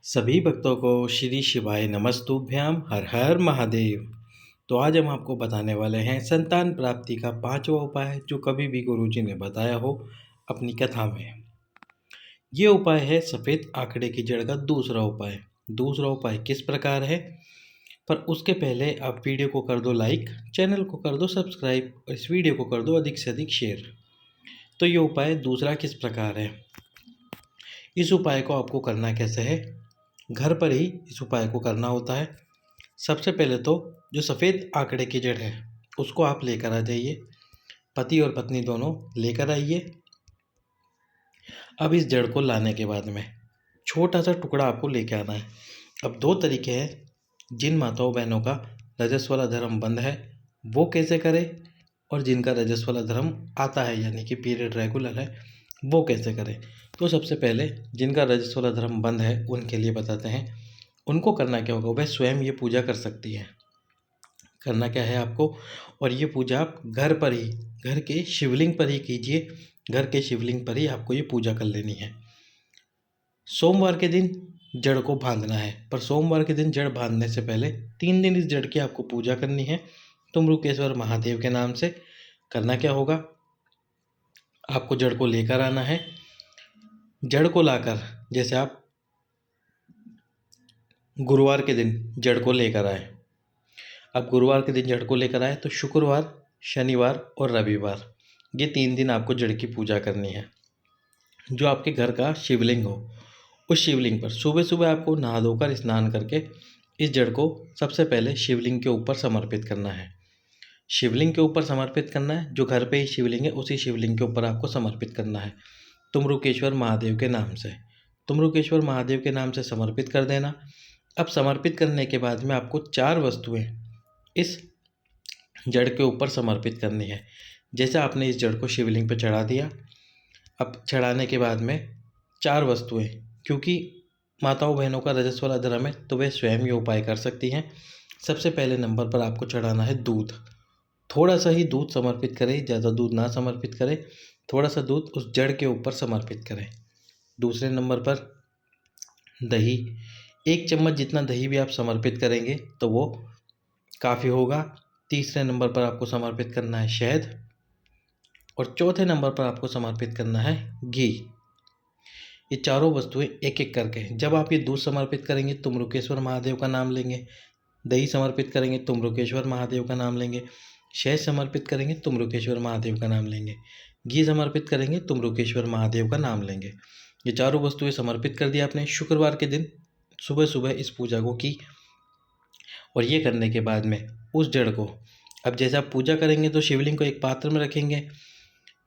सभी भक्तों को श्री शिवाय नमस्तुभ्याम हर हर महादेव। तो आज हम आपको बताने वाले हैं संतान प्राप्ति का पांचवा उपाय जो कभी भी गुरुजी ने बताया हो अपनी कथा में। ये उपाय है सफ़ेद आंकड़े की जड़ का दूसरा उपाय। दूसरा उपाय किस प्रकार है, पर उसके पहले आप वीडियो को कर दो लाइक, चैनल को कर दो सब्सक्राइब और इस वीडियो को कर दो अधिक से अधिक शेयर। तो ये उपाय दूसरा किस प्रकार है, इस उपाय को आपको करना कैसे है, घर पर ही इस उपाय को करना होता है। सबसे पहले तो जो सफ़ेद आंकड़े की जड़ है उसको आप लेकर आ जाइए, पति और पत्नी दोनों लेकर आइए। अब इस जड़ को लाने के बाद में छोटा सा टुकड़ा आपको लेके आना है। अब दो तरीके हैं, जिन माताओं बहनों का रजस्व वाला धर्म बंद है वो कैसे करें, और जिनका रजस्व वाला धर्म आता है यानी कि पीरियड रेगुलर है वो कैसे करें। तो सबसे पहले जिनका रजस्व वाला धर्म बंद है उनके लिए बताते हैं। उनको करना क्या होगा, वह स्वयं ये पूजा कर सकती है। करना क्या है आपको, और ये पूजा आप घर पर ही, घर के शिवलिंग पर ही कीजिए। घर के शिवलिंग पर ही आपको ये पूजा कर लेनी है। सोमवार के दिन जड़ को बांधना है, पर सोमवार के दिन जड़ बांधने से पहले 3 दिन इस जड़ की आपको पूजा करनी है तुमरुकेश्वर महादेव के नाम से। करना क्या होगा, आपको जड़ को लेकर आना है। जड़ को लाकर जैसे आप गुरुवार के दिन जड़ को लेकर आए, अब गुरुवार के दिन जड़ को लेकर आए तो शुक्रवार, शनिवार और रविवार ये 3 दिन आपको जड़ की पूजा करनी है। जो आपके घर का शिवलिंग हो उस शिवलिंग पर सुबह सुबह आपको नहा धोकर स्नान करके इस जड़ को सबसे पहले शिवलिंग के ऊपर समर्पित करना है। शिवलिंग के ऊपर समर्पित करना है, जो घर पे ही शिवलिंग है उसी शिवलिंग के ऊपर आपको समर्पित करना है तुमरुकेश्वर महादेव के नाम से। तुमरुकेश्वर महादेव के नाम से समर्पित कर देना। अब समर्पित करने के बाद में आपको 4 वस्तुएं इस जड़ के ऊपर समर्पित करनी है। जैसे आपने इस जड़ को शिवलिंग पर चढ़ा दिया, अब चढ़ाने के बाद में 4 वस्तुएं, क्योंकि माताओं बहनों का रजस्व वाला धर्म है तो वे स्वयं ये उपाय कर सकती हैं। सबसे पहले नंबर पर आपको चढ़ाना है दूध। थोड़ा सा ही दूध समर्पित करें, ज़्यादा दूध ना समर्पित करें, थोड़ा सा दूध उस जड़ के ऊपर समर्पित करें। दूसरे नंबर पर दही, 1 चम्मच जितना दही भी आप समर्पित करेंगे तो वो काफ़ी होगा। तीसरे नंबर पर आपको समर्पित करना है शहद, और चौथे नंबर पर आपको समर्पित करना है घी। ये चारों वस्तुएं एक एक करके, जब आप ये दूध समर्पित करेंगे तुमरुकेश्वर महादेव का नाम लेंगे, दही समर्पित करेंगे तुमरुकेश्वर महादेव का नाम लेंगे, शहद समर्पित करेंगे तुमरुकेश्वर महादेव का नाम लेंगे, घी समर्पित करेंगे तुमरुकेश्वर महादेव का नाम लेंगे। ये चारों वस्तुएं समर्पित कर दिया आपने। शुक्रवार के दिन सुबह सुबह इस पूजा को की, और ये करने के बाद में उस जड़ को, अब जैसे आप पूजा करेंगे तो शिवलिंग को एक पात्र में रखेंगे,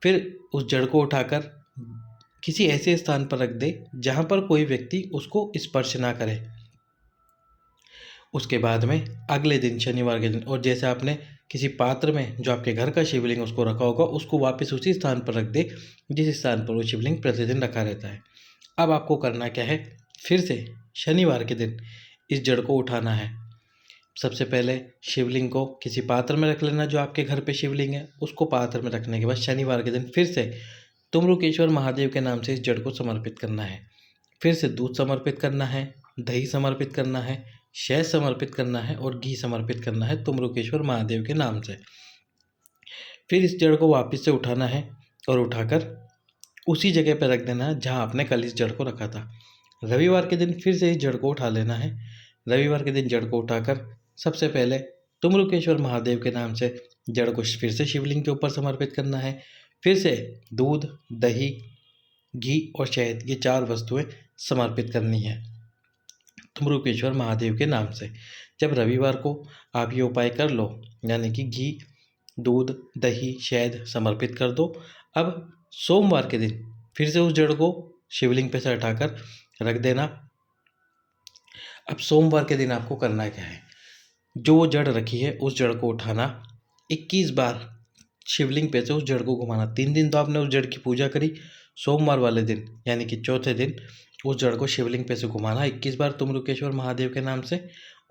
फिर उस जड़ को उठाकर किसी ऐसे स्थान पर रख दे जहाँ पर कोई व्यक्ति उसको स्पर्श ना करे। उसके बाद में अगले दिन शनिवार के दिन, और जैसे आपने किसी पात्र में जो आपके घर का शिवलिंग उसको रखा होगा उसको वापस उसी स्थान पर रख दे जिस स्थान पर वो शिवलिंग प्रतिदिन रखा रहता है। अब आपको करना क्या है, फिर से शनिवार के दिन इस जड़ को उठाना है। सबसे पहले शिवलिंग को किसी पात्र में रख लेना, जो आपके घर पे शिवलिंग है उसको पात्र में रखने के बाद शनिवार के दिन फिर से तुमरुकेश्वर महादेव के नाम से इस जड़ को समर्पित करना है। फिर से दूध समर्पित करना है, दही समर्पित करना है, शहद समर्पित करना है और घी समर्पित करना है तुमरुकेश्वर महादेव के नाम से। फिर इस जड़ को वापस से उठाना है और उठाकर उसी जगह पर रख देना है जहाँ आपने कल इस जड़ को रखा था। रविवार के दिन फिर से इस जड़ को उठा लेना है। रविवार के दिन जड़ को उठाकर सबसे पहले तुमरुकेश्वर महादेव के नाम से जड़ को फिर से शिवलिंग के ऊपर समर्पित करना है। फिर से दूध, दही, घी और शहद ये 4 वस्तुएं समर्पित करनी है तुमरुकेश्वर महादेव के नाम से। जब रविवार को आप ये उपाय कर लो, यानी कि घी, दूध, दही, शहद समर्पित कर दो, अब सोमवार के दिन फिर से उस जड़ को शिवलिंग पे से हटाकर रख देना। अब सोमवार के दिन आपको करना क्या है, जो वो जड़ रखी है उस जड़ को उठाना, 21 बार शिवलिंग पे से उस जड़ को घुमाना। 3 दिन तो आपने उस जड़ की पूजा करी, सोमवार वाले दिन यानी कि चौथे दिन उस जड़ को शिवलिंग पे से घुमाना 21 बार तुमरुकेश्वर महादेव के नाम से,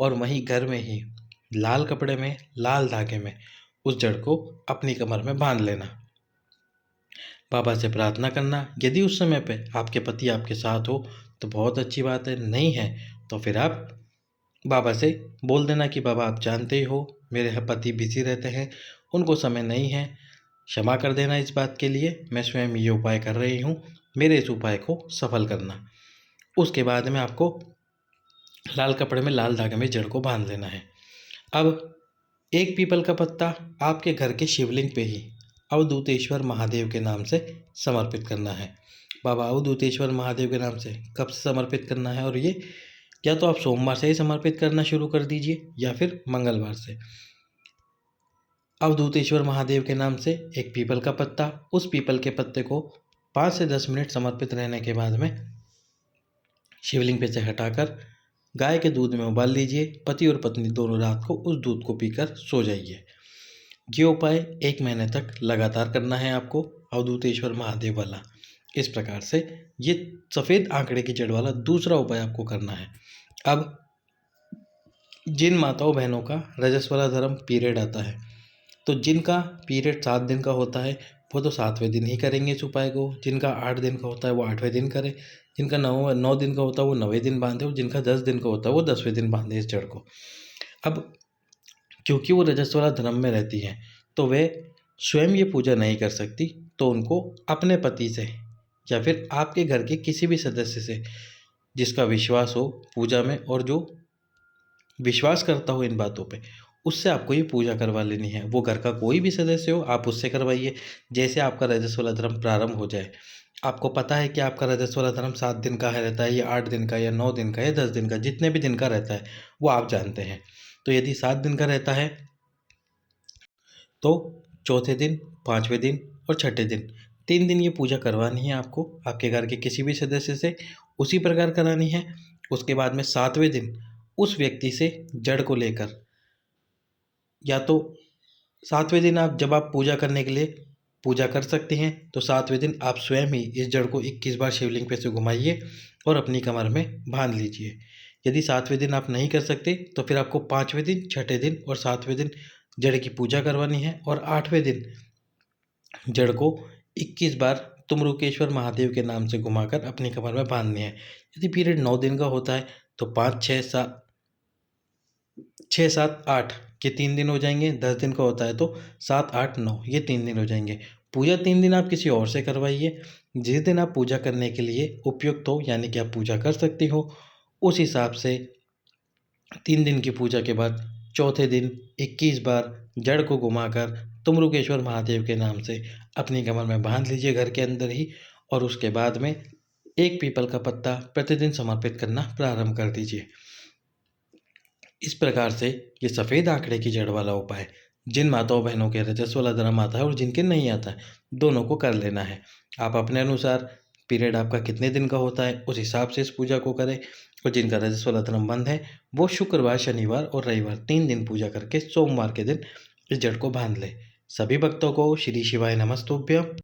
और वहीं घर में ही लाल कपड़े में, लाल धागे में उस जड़ को अपनी कमर में बांध लेना। बाबा से प्रार्थना करना, यदि उस समय पे आपके पति आपके साथ हो तो बहुत अच्छी बात है, नहीं है तो फिर आप बाबा से बोल देना कि बाबा आप जानते ही हो मेरे पति बिजी रहते हैं, उनको समय नहीं है, क्षमा कर देना इस बात के लिए, मैं स्वयं ये उपाय कर रही हूँ, मेरे इस उपाय को सफल करना। उसके बाद में आपको लाल कपड़े में लाल धागे में जड़ को बांध लेना है। अब एक पीपल का पत्ता आपके घर के शिवलिंग पे ही अवधूतेश्वर महादेव के नाम से समर्पित करना है। बाबा अवधूतेश्वर महादेव के नाम से कब से समर्पित करना है, और ये या तो आप सोमवार से ही समर्पित करना शुरू कर दीजिए या फिर मंगलवार से। अवधूतेश्वर महादेव के नाम से एक पीपल का पत्ता, उस पीपल के पत्ते को 5 से 10 मिनट समर्पित रहने के बाद में शिवलिंग पे से हटाकर गाय के दूध में उबाल लीजिए। पति और पत्नी दोनों रात को उस दूध को पीकर सो जाइए। ये उपाय 1 महीने तक लगातार करना है आपको, अवधूतेश्वर महादेव वाला। इस प्रकार से ये सफ़ेद आंकड़े की जड़ वाला दूसरा उपाय आपको करना है। अब जिन माताओं बहनों का रजस्वला धर्म पीरियड आता है, तो जिनका पीरियड 7 दिन का होता है वो तो 7वें दिन ही करेंगे इस उपाय को, जिनका 8 दिन का होता है वो 8वें दिन करें, जिनका 9 दिन का होता है वो 9वें दिन बांधे, और जिनका 10 दिन का होता है वो 10वें दिन बांधे इस जड़ को। अब क्योंकि वो रजस्वला धर्म में रहती हैं तो वे स्वयं ये पूजा नहीं कर सकती, तो उनको अपने पति से या फिर आपके घर के किसी भी सदस्य से जिसका विश्वास हो पूजा में और जो विश्वास करता हो इन बातों पे, उससे आपको ये पूजा करवा लेनी है। वो घर का कोई भी सदस्य हो, आप उससे करवाइए। जैसे आपका रजस्वला धर्म प्रारंभ हो जाए, आपको पता है कि आपका रजस्वला धर्म 7 दिन का है रहता है, या 8 दिन का, या 9 दिन का, या 10 दिन का, जितने भी दिन का रहता है वो आप जानते हैं। तो यदि 7 दिन का रहता है तो चौथे दिन, 5वें दिन और छठे दिन, 3 दिन ये पूजा करवानी है आपको आपके घर के किसी भी सदस्य से, उसी प्रकार करानी है। उसके बाद में 7वें दिन उस व्यक्ति से जड़ को लेकर, या तो 7वें दिन आप जब आप पूजा करने के लिए पूजा कर सकते हैं, तो 7वें दिन आप स्वयं ही इस जड़ को 21 बार शिवलिंग पे से घुमाइए और अपनी कमर में बांध लीजिए। यदि 7वें दिन आप नहीं कर सकते तो फिर आपको 5वें दिन, छठे दिन और 7वें दिन जड़ की पूजा करवानी है, और 8वें दिन जड़ को 21 बार तुमरुकेश्वर महादेव के नाम से घुमाकर अपनी कमर में बांधनी है। यदि पीरियड 9 दिन का होता है तो 5, 6, 7, 8 के 3 दिन हो जाएंगे। 10 दिन का होता है तो 7, 8, 9 ये 3 दिन हो जाएंगे। पूजा 3 दिन आप किसी और से करवाइए, जिस दिन आप पूजा करने के लिए उपयुक्त हो, यानी कि आप पूजा कर सकती हो, उस हिसाब से 3 दिन की पूजा के बाद चौथे दिन 21 बार जड़ को घुमाकर तुमरुकेश्वर महादेव के नाम से अपनी कमर में बांध लीजिए घर के अंदर ही, और उसके बाद में एक पीपल का पत्ता प्रतिदिन समर्पित करना प्रारंभ कर दीजिए। इस प्रकार से ये सफ़ेद आंकड़े की जड़ वाला उपाय जिन माताओं बहनों के रजस्वला धर्म आता है और जिनके नहीं आता है, दोनों को कर लेना है। आप अपने अनुसार पीरियड आपका कितने दिन का होता है उस हिसाब से इस पूजा को करें, और जिनका रजस्वला धर्म बंद है वो शुक्रवार, शनिवार और रविवार 3 दिन पूजा करके सोमवार के दिन इस जड़ को बांध ले। सभी भक्तों को श्री शिवाय नमस्तुभ्यं।